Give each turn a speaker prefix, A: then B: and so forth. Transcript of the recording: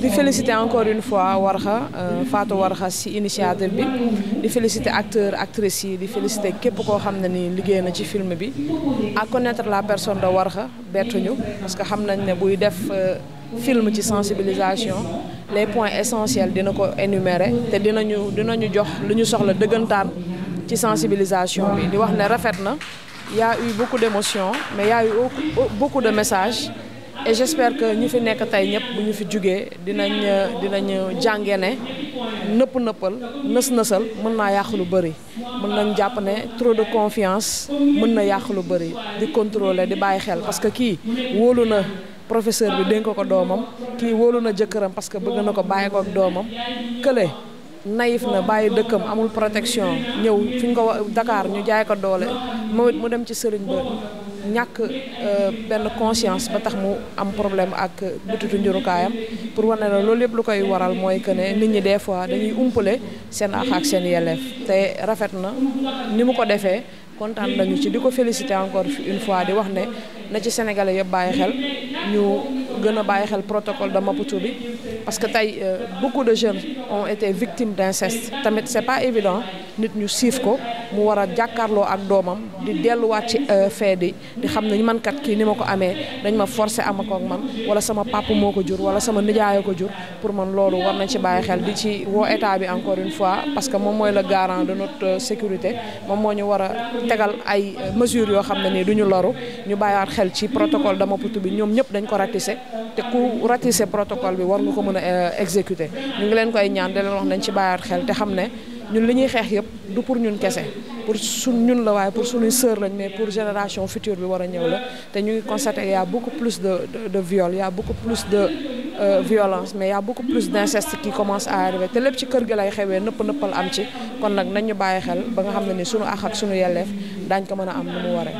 A: di féliciter encore une fois Warkha Fatou Warkha ci initiative bi di féliciter acteurs actrices yi di féliciter képp koo xam ne ni liggéey na ci film bi à connaître la personne de Warkha bettuñu parce que xam nañ ne buy def film ci sensibilisation les points essentiels dina ko énumérer te dinañu jox lu ñu soxla dëggantaan ci sensibilisation bi di wax ne rafet na y a eu beaucoup d'émotions mais y a eu beaucoup de messages et j'espère que ñi fi nekk tey ñëpp bu ñu fi jugee dinañ jàngee ne nëppal nës-nësal mën naa yàq lu bëri mën nañ jàpp ne trop de confiance mën na yàq lu bëri di contrôler di bàyyi xel parce que kii wóolu na professeur bi dénk ko doomam kii wóolu na jëkkëram parce que bëgg na ko bàyyi ko ak doomam kële naïf na bàyyi dëkkam amul protection ñëw fi ñu ko Dakar ñu jaay ko doole mu dem ci sëriñ ba ñàkk benn conscience ba tax mu am problème ak butitu njurukaayam pour wane la loolu yëpp lu koy waral mooy que ne nit ñi des fois dañuy umpale seen àq ak seen yelleef te rafet na ni mu ko defee kontaan nañu ci di ko féliciter encore une fois di wax ne na ci sénégalais yëpp bàyyi xel ñu gën a bàyyi xel protocole de Maputo bi parce que tey beaucoup de jeunes ont été victimes d'inceste tamit c'est pas évident nit ñu siif ko mu war a jàkkaarloo ak doomam di delluwaat ci fee di xam ne man kat kii ni ma ko amee dañ ma forcer ama ko ak man wala sama papa moo ko jur wala sama nijaay ko jur pour man loolu war nañ ci bàyyi xel di ci woo état bi encore une fois parce que moom mooy le garant de notre sécurité moom moo ñu war a tegal ay mesures yoo xam ne nii du ñu loru ñu bàyyiwaat xel ci protocole de Maputo bi ñoom ñëpp dañ ko ratisser te ku ratisser protocole bi war nga ko mën a exécuter ñu ngi leen koy ñaan di leen wax nañ ci bàyyiwaat xel te xam ne ñun li ñuy xeex yëpp du pour ñun kese pour ñun la waaye pour suñuy sœur lañ mais pour génération future bi war a ñëw la te ñu ngi constater y a beaucoup plus de viol y a beaucoup plus de violence mais y a beaucoup plus d'inceste qui commence à arriver te lépp ci kër gi lay xewee nëppal am ci kon nag nañ ñu bàyyi xel ba nga xam ne ni suñu àq ak suñu yelleef daañ ko mën a am nu mu waree